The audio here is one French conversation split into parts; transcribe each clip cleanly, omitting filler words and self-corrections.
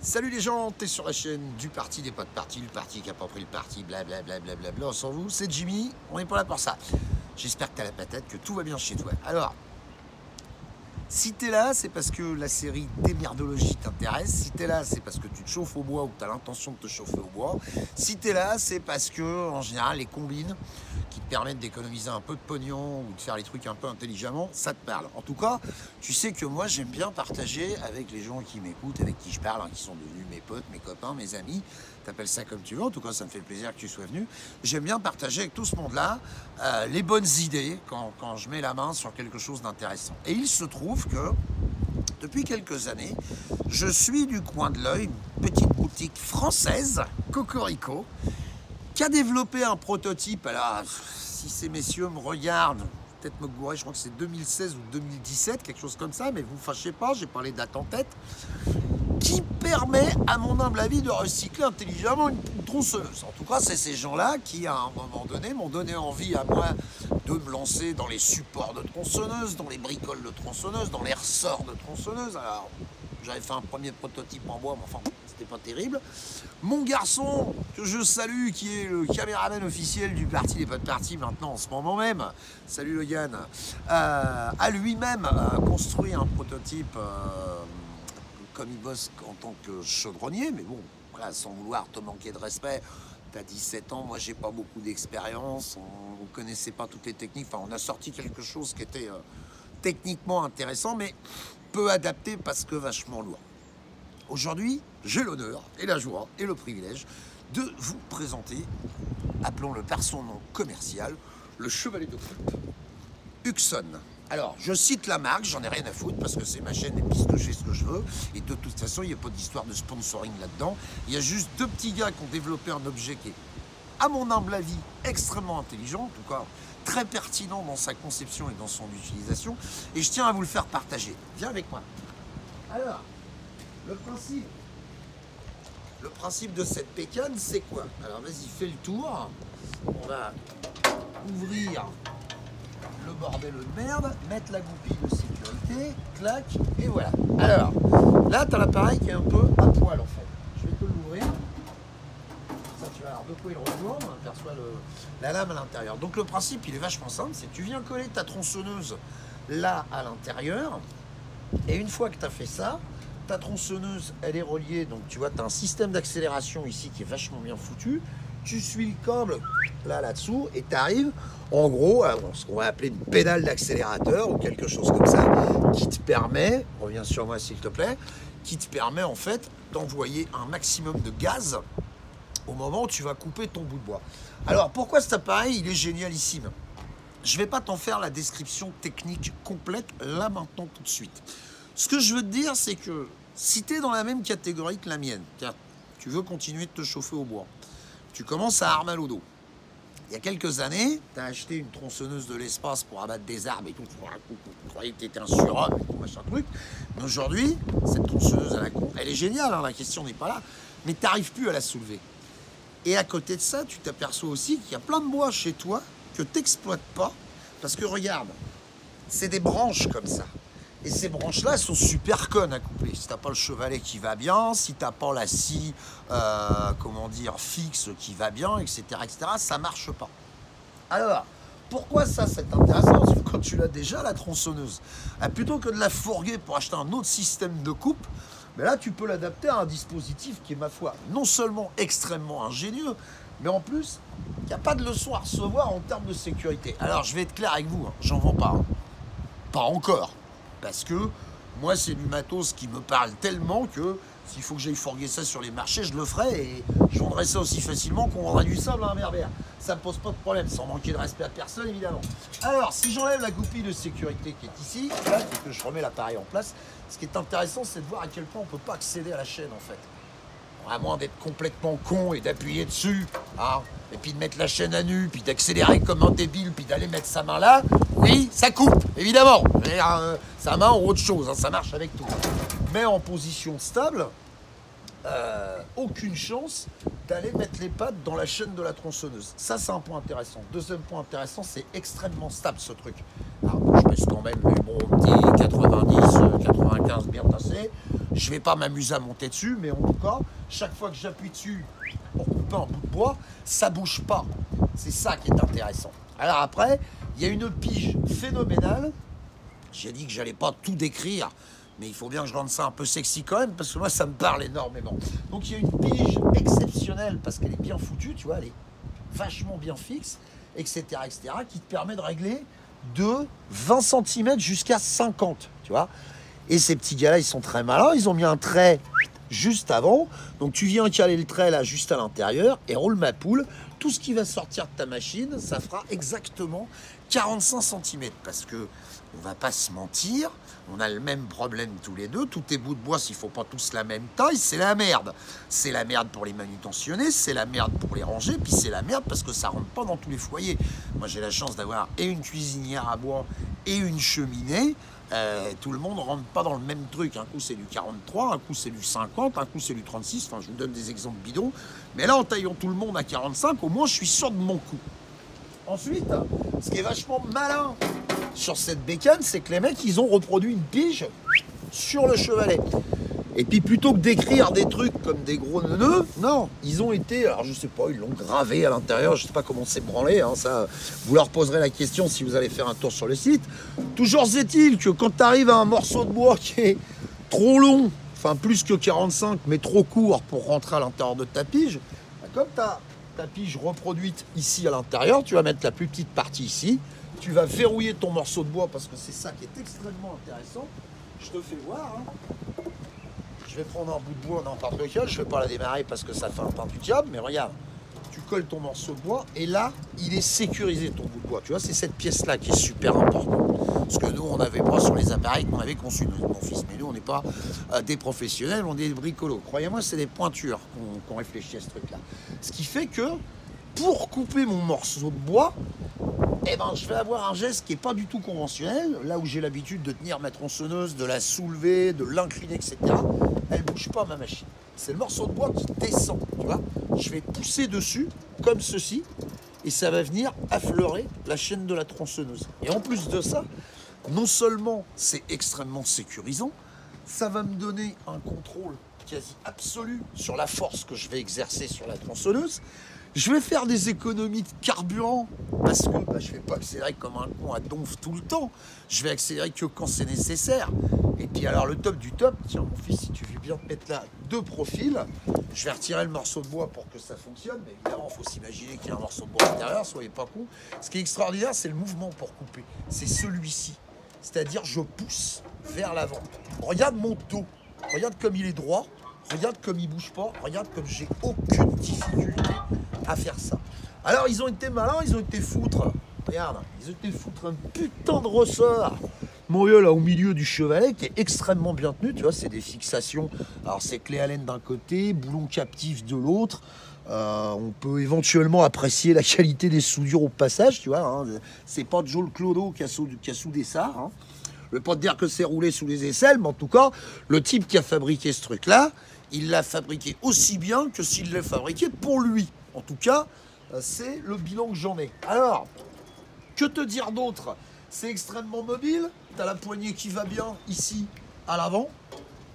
Salut les gens, t'es sur la chaîne du parti des pas de parti, le parti qui a pas pris le parti, blablabla, on s'en fout, c'est Jimmy, on est pas là pour ça. J'espère que t'as la patate, que tout va bien chez toi. Alors, si t'es là, c'est parce que la série Démerdologie t'intéresse. Si t'es là, c'est parce que tu te chauffes au bois ou que t'as l'intention de te chauffer au bois. Si t'es là, c'est parce que, en général, les combines qui te permettent d'économiser un peu de pognon ou de faire les trucs un peu intelligemment, ça te parle. En tout cas, tu sais que moi, j'aime bien partager avec les gens qui m'écoutent, avec qui je parle, qui sont devenus mes potes, mes copains, mes amis. T'appelles ça comme tu veux. En tout cas, ça me fait plaisir que tu sois venu. J'aime bien partager avec tout ce monde-là les bonnes idées quand je mets la main sur quelque chose d'intéressant. Et il se trouve que depuis quelques années, je suis du coin de l'œil une petite boutique française, Cocorico, qui a développé un prototype. Alors, si ces messieurs me regardent, peut-être me gourer, je crois que c'est 2016 ou 2017, quelque chose comme ça, mais vous ne fâchez pas, j'ai pas les dates en tête, qui permet, à mon humble avis, de recycler intelligemment une tronçonneuse. En tout cas, c'est ces gens-là qui, à un moment donné, m'ont donné envie à moi de me lancer dans les supports de tronçonneuse, dans les bricoles de tronçonneuse, dans les ressorts de tronçonneuse. Alors, j'avais fait un premier prototype en bois, mais enfin, c'était pas terrible. Mon garçon, que je salue, qui est le caméraman officiel du parti des pas de parti maintenant, en ce moment même, salut Logan, a lui-même construit un prototype comme il bosse en tant que chaudronnier, mais bon, voilà, sans vouloir te manquer de respect, t'as 17 ans, moi j'ai pas beaucoup d'expérience, on connaissait pas toutes les techniques, enfin on a sorti quelque chose qui était techniquement intéressant, mais peu adapté parce que vachement lourd. Aujourd'hui, j'ai l'honneur et la joie et le privilège de vous présenter, appelons-le par son nom commercial, le chevalet de coupe Huxon. Alors, je cite la marque, j'en ai rien à foutre parce que c'est ma chaîne et puisque je fais ce que je veux. Et de toute façon, il n'y a pas d'histoire de sponsoring là-dedans. Il y a juste deux petits gars qui ont développé un objet qui est, à mon humble avis, extrêmement intelligent, en tout cas très pertinent dans sa conception et dans son utilisation. Et je tiens à vous le faire partager. Viens avec moi. Alors, le principe de cette pécane, c'est quoi? Alors, vas-y, fais le tour. On va ouvrir le bordel de merde, mettre la goupille de sécurité, clac, et voilà. Alors, là, tu as l'appareil qui est un peu à poil, en fait. Je vais te l'ouvrir. Ça, tu vas voir de quoi il retourne, on aperçoit la lame à l'intérieur. Donc, le principe, il est vachement simple, c'est que tu viens coller ta tronçonneuse là, à l'intérieur, et une fois que tu as fait ça, ta tronçonneuse, elle est reliée, donc tu vois, tu as un système d'accélération ici qui est vachement bien foutu. Tu suis le câble là-dessous et tu arrives en gros à ce qu'on va appeler une pédale d'accélérateur ou quelque chose comme ça qui te permet, reviens sur moi s'il te plaît, qui te permet en fait d'envoyer un maximum de gaz au moment où tu vas couper ton bout de bois. Alors pourquoi cet appareil il est génialissime? Je ne vais pas t'en faire la description technique complète là maintenant tout de suite. Ce que je veux te dire c'est que si tu es dans la même catégorie que la mienne, tu veux continuer de te chauffer au bois, tu commences à armer à l'eau d'eau. Il y a quelques années, tu as acheté une tronçonneuse de l'espace pour abattre des arbres et tout. Tu croyais que tu étais un surhomme et tout, machin truc. Mais aujourd'hui, cette tronçonneuse à la con, elle est géniale, hein, la question n'est pas là. Mais tu n'arrives plus à la soulever. Et à côté de ça, tu t'aperçois aussi qu'il y a plein de bois chez toi que tu n'exploites pas. Parce que regarde, c'est des branches comme ça. Et ces branches-là, elles sont super connes à couper. Si t'as pas le chevalet qui va bien, si t'as pas la scie, comment dire, fixe qui va bien, etc., ça marche pas. Alors, pourquoi ça, c'est intéressant? Parce que quand tu l'as déjà, la tronçonneuse, plutôt que de la fourguer pour acheter un autre système de coupe, mais là, tu peux l'adapter à un dispositif qui est, ma foi, non seulement extrêmement ingénieux, mais en plus, il n'y a pas de leçon à recevoir en termes de sécurité. Alors, je vais être clair avec vous, hein, j'en vends pas. Hein. Pas encore. Parce que moi, c'est du matos qui me parle tellement que s'il faut que j'aille fourguer ça sur les marchés, je le ferai et je vendrai ça aussi facilement qu'on vendrait du sable à un berbère. Ça ne pose pas de problème, sans manquer de respect à personne, évidemment. Alors, si j'enlève la goupille de sécurité qui est ici, là, et que je remets l'appareil en place, ce qui est intéressant, c'est de voir à quel point on ne peut pas accéder à la chaîne, en fait. À moins d'être complètement con et d'appuyer dessus, hein, et puis de mettre la chaîne à nu, puis d'accélérer comme un débile, puis d'aller mettre sa main là, oui, ça coupe, évidemment. Sa main ou autre chose, hein, ça marche avec tout. Mais en position stable, aucune chance d'aller mettre les pattes dans la chaîne de la tronçonneuse. Ça, c'est un point intéressant. Deuxième point intéressant, c'est extrêmement stable, ce truc. Alors, je pèse quand même, mais bon, petit 90, 95 bien tassé. Je vais pas m'amuser à monter dessus, mais en tout cas, chaque fois que j'appuie dessus pour couper un bout de bois, ça bouge pas. C'est ça qui est intéressant. Alors après, il y a une pige phénoménale. J'ai dit que j'allais pas tout décrire, mais il faut bien que je rende ça un peu sexy quand même, parce que moi, ça me parle énormément. Donc il y a une pige exceptionnelle, parce qu'elle est bien foutue, tu vois, elle est vachement bien fixe, etc., qui te permet de régler de 20 cm jusqu'à 50, tu vois. Et ces petits gars-là, ils sont très malins, ils ont mis un trait juste avant, donc tu viens caler le trait là, juste à l'intérieur, et roule ma poule, tout ce qui va sortir de ta machine, ça fera exactement 45 cm, parce que on va pas se mentir, on a le même problème tous les deux. Tous tes bouts de bois, s'il faut pas tous la même taille, c'est la merde. C'est la merde pour les manutentionner, c'est la merde pour les ranger, puis c'est la merde parce que ça rentre pas dans tous les foyers. Moi, j'ai la chance d'avoir et une cuisinière à bois et une cheminée. Tout le monde rentre pas dans le même truc. Un coup, c'est du 43, un coup, c'est du 50, un coup, c'est du 36. Enfin, je vous donne des exemples bidons. Mais là, en taillant tout le monde à 45, au moins, je suis sûr de mon coup. Ensuite, ce qui est vachement malin sur cette bécane, c'est que les mecs, ils ont reproduit une pige sur le chevalet. Et puis plutôt que d'écrire des trucs comme des gros nœuds, non, ils ont été, alors je sais pas, ils l'ont gravé à l'intérieur, je sais pas comment c'est branlé, hein, ça, vous leur poserez la question si vous allez faire un tour sur le site. Toujours est-il que quand tu arrives à un morceau de bois qui est trop long, enfin plus que 45, mais trop court pour rentrer à l'intérieur de ta pige, comme tu as ta pige reproduite ici à l'intérieur, tu vas mettre la plus petite partie ici, tu vas verrouiller ton morceau de bois parce que c'est ça qui est extrêmement intéressant. Je te fais voir. Hein. Je vais prendre un bout de bois n'importe lequel. Je ne vais pas la démarrer parce que ça fait un pain du diable. Mais regarde, tu colles ton morceau de bois et là, il est sécurisé ton bout de bois. Tu vois, c'est cette pièce-là qui est super importante. Parce que nous, on n'avait pas sur les appareils qu'on avait conçus, mon fils. Mais nous, on n'est pas des professionnels, on est des bricolos. Croyez-moi, c'est des pointures qu'on réfléchit à ce truc-là. Ce qui fait que pour couper mon morceau de bois, eh ben, je vais avoir un geste qui n'est pas du tout conventionnel. Là où j'ai l'habitude de tenir ma tronçonneuse, de la soulever, de l'incliner, etc. Elle ne bouge pas, ma machine. C'est le morceau de bois qui descend, tu vois. Je vais pousser dessus, comme ceci, et ça va venir affleurer la chaîne de la tronçonneuse. Et en plus de ça, non seulement c'est extrêmement sécurisant, ça va me donner un contrôle quasi absolu sur la force que je vais exercer sur la tronçonneuse. Je vais faire des économies de carburant parce que je ne vais pas accélérer comme un con à donf tout le temps. Je vais accélérer que quand c'est nécessaire. Et puis alors le top du top, tiens mon fils, si tu veux bien te mettre là deux profils, je vais retirer le morceau de bois pour que ça fonctionne. Mais évidemment, il faut s'imaginer qu'il y a un morceau de bois à l'intérieur, soyez pas con. Ce qui est extraordinaire, c'est le mouvement pour couper. C'est celui-ci. C'est-à-dire je pousse vers l'avant. Regarde mon dos. Regarde comme il est droit. Regarde comme il bouge pas, regarde comme j'ai aucune difficulté à faire ça. Alors ils ont été malins, ils ont été foutre. Regarde, ils ont été foutre un putain de ressort. Mon vieux là au milieu du chevalet qui est extrêmement bien tenu, tu vois, c'est des fixations. Alors c'est clé à laine d'un côté, boulon captif de l'autre. On peut éventuellement apprécier la qualité des soudures au passage, tu vois. Hein. C'est pas Joe Clodo qui a soudé ça. Hein. Je ne veux pas te dire que c'est roulé sous les aisselles, mais en tout cas, le type qui a fabriqué ce truc-là, il l'a fabriqué aussi bien que s'il l'a fabriqué pour lui. En tout cas, c'est le bilan que j'en ai. Alors, que te dire d'autre? C'est extrêmement mobile. Tu as la poignée qui va bien ici, à l'avant.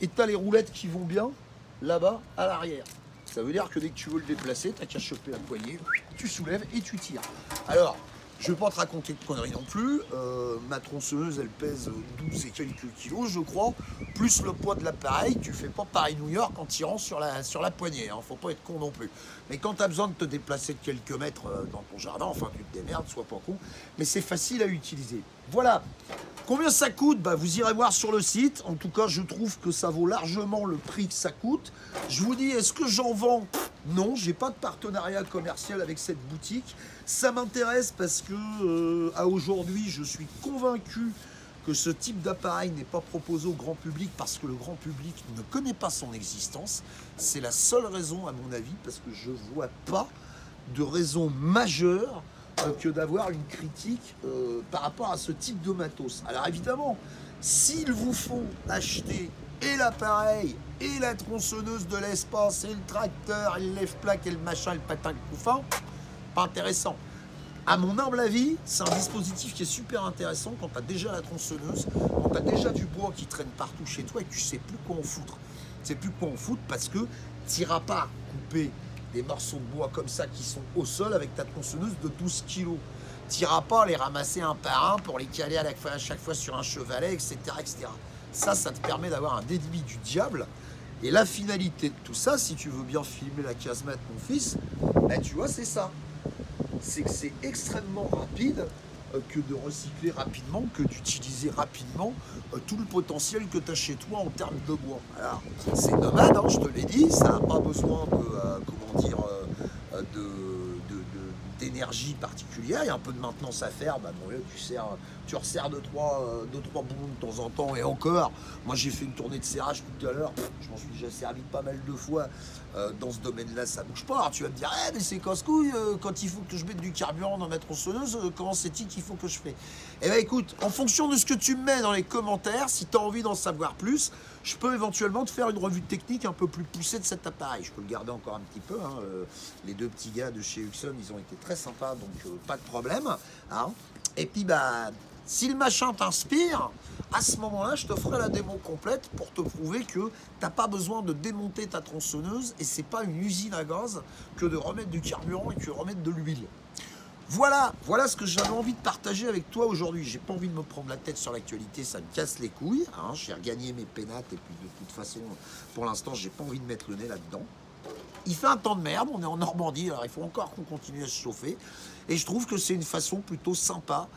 Et tu as les roulettes qui vont bien là-bas, à l'arrière. Ça veut dire que dès que tu veux le déplacer, tu n'as qu'à choper la poignée, tu soulèves et tu tires. Alors, je ne vais pas te raconter de conneries non plus. Ma tronçonneuse, elle pèse 12 et quelques kilos, je crois. Plus le poids de l'appareil, tu fais pas Paris-New York en tirant sur la poignée. Hein. Faut pas être con non plus. Mais quand tu as besoin de te déplacer de quelques mètres dans ton jardin, enfin tu te démerdes, sois pas con. Mais c'est facile à utiliser. Voilà. Combien ça coûte? Vous irez voir sur le site. En tout cas, je trouve que ça vaut largement le prix que ça coûte. Je vous dis, est-ce que j'en vends? Non, j'ai pas de partenariat commercial avec cette boutique. Ça m'intéresse parce que à aujourd'hui, je suis convaincu que ce type d'appareil n'est pas proposé au grand public parce que le grand public ne connaît pas son existence. C'est la seule raison, à mon avis, parce que je ne vois pas de raison majeure que d'avoir une critique par rapport à ce type de matos. Alors évidemment, s'il vous faut acheter et l'appareil, et la tronçonneuse de l'espace, et le tracteur, et le lève-plaque, et le machin, et le patin, le couffin, pas intéressant. À mon humble avis, c'est un dispositif qui est super intéressant quand tu as déjà la tronçonneuse, quand tu as déjà du bois qui traîne partout chez toi et que tu sais plus quoi en foutre. sais plus quoi en foutre parce que tu n'iras pas couper des morceaux de bois comme ça qui sont au sol avec ta tronçonneuse de 12 kilos. Tu n'iras pas les ramasser un par un pour les caler à chaque fois sur un chevalet, etc. etc. Ça te permet d'avoir un débit du diable. Et la finalité de tout ça, si tu veux bien filmer la casemate, mon fils, ben tu vois, c'est ça. C'est que c'est extrêmement rapide que de recycler rapidement, que d'utiliser rapidement tout le potentiel que tu as chez toi en termes de bois. Alors, c'est nomade, hein, je te l'ai dit, ça n'a pas besoin d'énergie particulière, il y a un peu de maintenance à faire, bah, bon, tu resserres deux, trois boulons de temps en temps, et encore, moi j'ai fait une tournée de serrage tout à l'heure, je m'en suis déjà servi pas mal de fois, dans ce domaine-là ça bouge pas. Alors tu vas me dire, mais c'est casse-couille, quand il faut que je mette du carburant dans ma tronçonneuse, comment c'est-il qu'il faut que je fais? Eh bien écoute, en fonction de ce que tu me mets dans les commentaires, si tu as envie d'en savoir plus, je peux éventuellement te faire une revue technique un peu plus poussée de cet appareil. Je peux le garder encore un petit peu, hein. Les deux petits gars de chez Huxon, ils ont été très sympas, donc pas de problème, hein. Et puis bah, si le machin t'inspire, à ce moment-là, je te ferai la démo complète pour te prouver que tu n'as pas besoin de démonter ta tronçonneuse et c'est pas une usine à gaz que de remettre du carburant et que de remettre de l'huile. Voilà ce que j'avais envie de partager avec toi aujourd'hui. J'ai pas envie de me prendre la tête sur l'actualité, ça me casse les couilles, hein. J'ai regagné mes pénates et puis de toute façon, pour l'instant, j'ai pas envie de mettre le nez là-dedans. Il fait un temps de merde, on est en Normandie, alors il faut encore qu'on continue à se chauffer. Et je trouve que c'est une façon plutôt sympa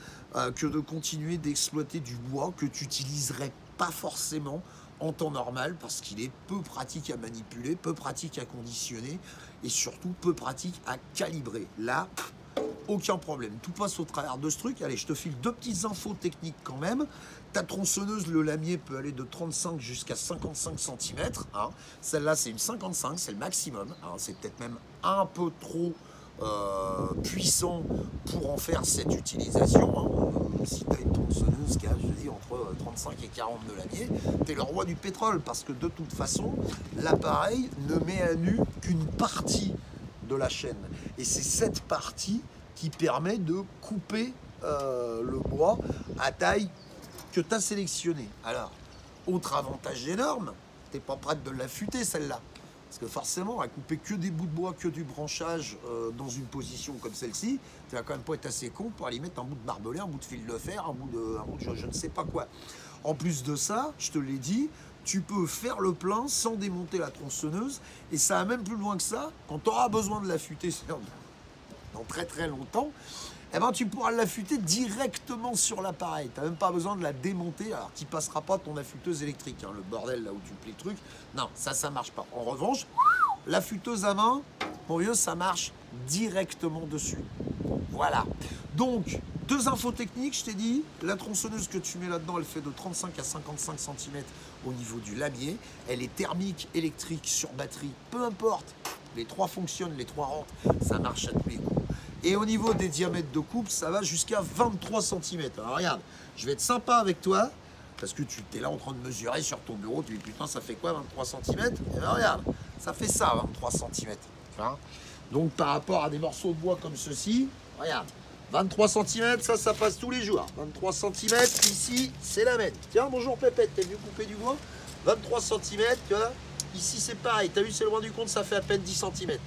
que de continuer d'exploiter du bois que tu n'utiliserais pas forcément en temps normal parce qu'il est peu pratique à manipuler, peu pratique à conditionner et surtout peu pratique à calibrer. Là, aucun problème, tout passe au travers de ce truc. Allez, je te file deux petites infos techniques quand même. Ta tronçonneuse, le lamier peut aller de 35 jusqu'à 55 cm. Hein. Celle-là, c'est une 55, c'est le maximum. Hein. C'est peut-être même un peu trop puissant pour en faire cette utilisation. Hein. Si tu as une tronçonneuse qui a, je dis, entre 35 et 40 de lamier, tu es le roi du pétrole parce que de toute façon, l'appareil ne met à nu qu'une partie de la chaîne. Et c'est cette partie qui permet de couper le bois à taille que tu as sélectionné. Alors, autre avantage énorme, tu n'es pas prête de l'affûter celle-là. Parce que forcément, à couper que des bouts de bois, que du branchage dans une position comme celle-ci, tu vas quand même pas être assez con pour aller mettre un bout de barbelé, un bout de fil de fer, un bout de je ne sais pas quoi. En plus de ça, je te l'ai dit, tu peux faire le plein sans démonter la tronçonneuse. Et ça va même plus loin que ça. Quand tu auras besoin de l'affûter dans très très longtemps, eh ben, tu pourras l'affûter directement sur l'appareil. Tu n'as même pas besoin de la démonter, alors qu'il ne passera pas ton affûteuse électrique. Hein, le bordel là où tu plies le truc. Non, ça ne marche pas. En revanche, l'affûteuse à main, mon vieux, ça marche directement dessus. Voilà. Donc, deux infos techniques, je t'ai dit. La tronçonneuse que tu mets là-dedans, elle fait de 35 à 55 cm au niveau du lamier. Elle est thermique, électrique, sur batterie, peu importe. Les trois fonctionnent, les trois rentrent, ça marche à tous les coups. Et au niveau des diamètres de coupe, ça va jusqu'à 23 cm. Alors regarde, je vais être sympa avec toi, parce que tu es là en train de mesurer sur ton bureau, tu dis putain ça fait quoi 23 cm? Et ben regarde, ça fait ça 23 cm. Tu vois. Donc par rapport à des morceaux de bois comme ceci, regarde, 23 cm, ça passe tous les jours. 23 cm, ici, c'est la même. Tiens, bonjour Pépette, t'es venu couper du bois? 23 cm, tu vois. Ici, c'est pareil. T'as vu, c'est le rendu compte, ça fait à peine 10 cm.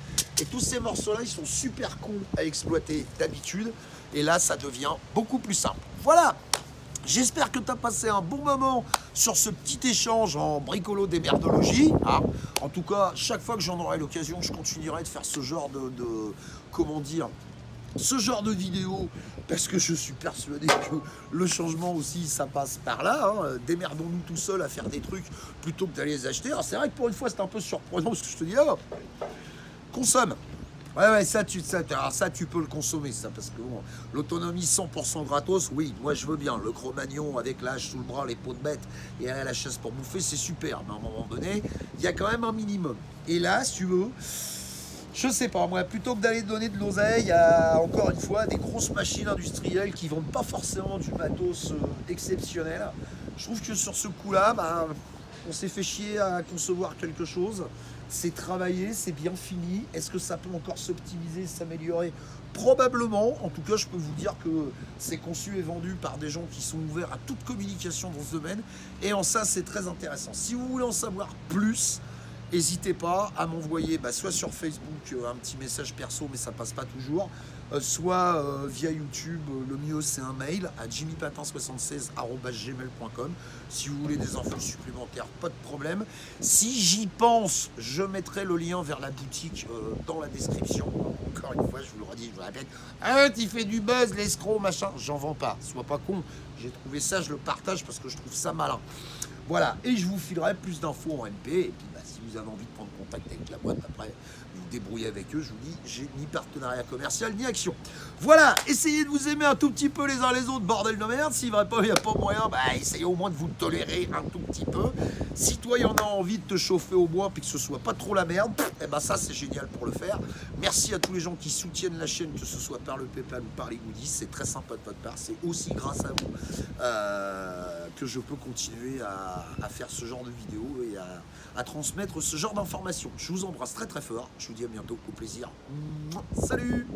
Et tous ces morceaux-là, ils sont super cool à exploiter d'habitude. Et là, ça devient beaucoup plus simple. Voilà. J'espère que tu as passé un bon moment sur ce petit échange en bricolo-démerdologie. Hein. En tout cas, chaque fois que j'en aurai l'occasion, je continuerai de faire ce genre comment dire, ce genre de vidéo, parce que je suis persuadé que le changement aussi, ça passe par là. Hein. Démerdons-nous tout seuls à faire des trucs plutôt que d'aller les acheter. Alors c'est vrai que pour une fois, c'est un peu surprenant, parce que je te dis, consomme. Ouais, ça tu peux le consommer, ça, parce que bon, l'autonomie 100% gratos, oui, moi je veux bien. Le Cro-Magnon avec l'âge sous le bras, les peaux de bête et aller à la chasse pour bouffer, c'est super. Mais à un moment donné, il y a quand même un minimum. Et là, si tu veux, je sais pas, moi, plutôt que d'aller donner de l'oseille à, encore une fois, des grosses machines industrielles qui vendent pas forcément du matos exceptionnel, je trouve que sur ce coup-là, bah, on s'est fait chier à concevoir quelque chose. C'est travaillé, c'est bien fini. Est-ce que ça peut encore s'optimiser, s'améliorer? probablement, en tout cas je peux vous dire que c'est conçu et vendu par des gens qui sont ouverts à toute communication dans ce domaine, et en ça c'est très intéressant. Si vous voulez en savoir plus, n'hésitez pas à m'envoyer soit sur Facebook un petit message perso, mais ça passe pas toujours, soit via YouTube. Le mieux c'est un mail à jimmypatin76@gmail.com. Si vous voulez des infos supplémentaires, pas de problème. Si j'y pense, je mettrai le lien vers la boutique dans la description. Encore une fois, je vous le redis, je vous le répète, tu fais du buzz, l'escroc, machin, j'en vends pas, sois pas con, j'ai trouvé ça, je le partage parce que je trouve ça malin. Voilà, et je vous filerai plus d'infos en MP, et puis si vous avez envie de prendre contact avec la boîte, après, vous vous débrouillez avec eux, je vous dis, j'ai ni partenariat commercial, ni action. Voilà, essayez de vous aimer un tout petit peu les uns les autres, bordel de merde, s'il n'y a pas moyen, essayez au moins de vous tolérer un tout petit peu. Si toi, il y en a envie de te chauffer au bois, puis que ce soit pas trop la merde, ça, c'est génial pour le faire. Merci à tous les gens qui soutiennent la chaîne, que ce soit par le PayPal ou par les goodies, c'est très sympa de votre part, c'est aussi grâce à vous que je peux continuer à faire ce genre de vidéos et à transmettre ce genre d'informations. Je vous embrasse très très fort, je vous dis à bientôt, au plaisir. Salut!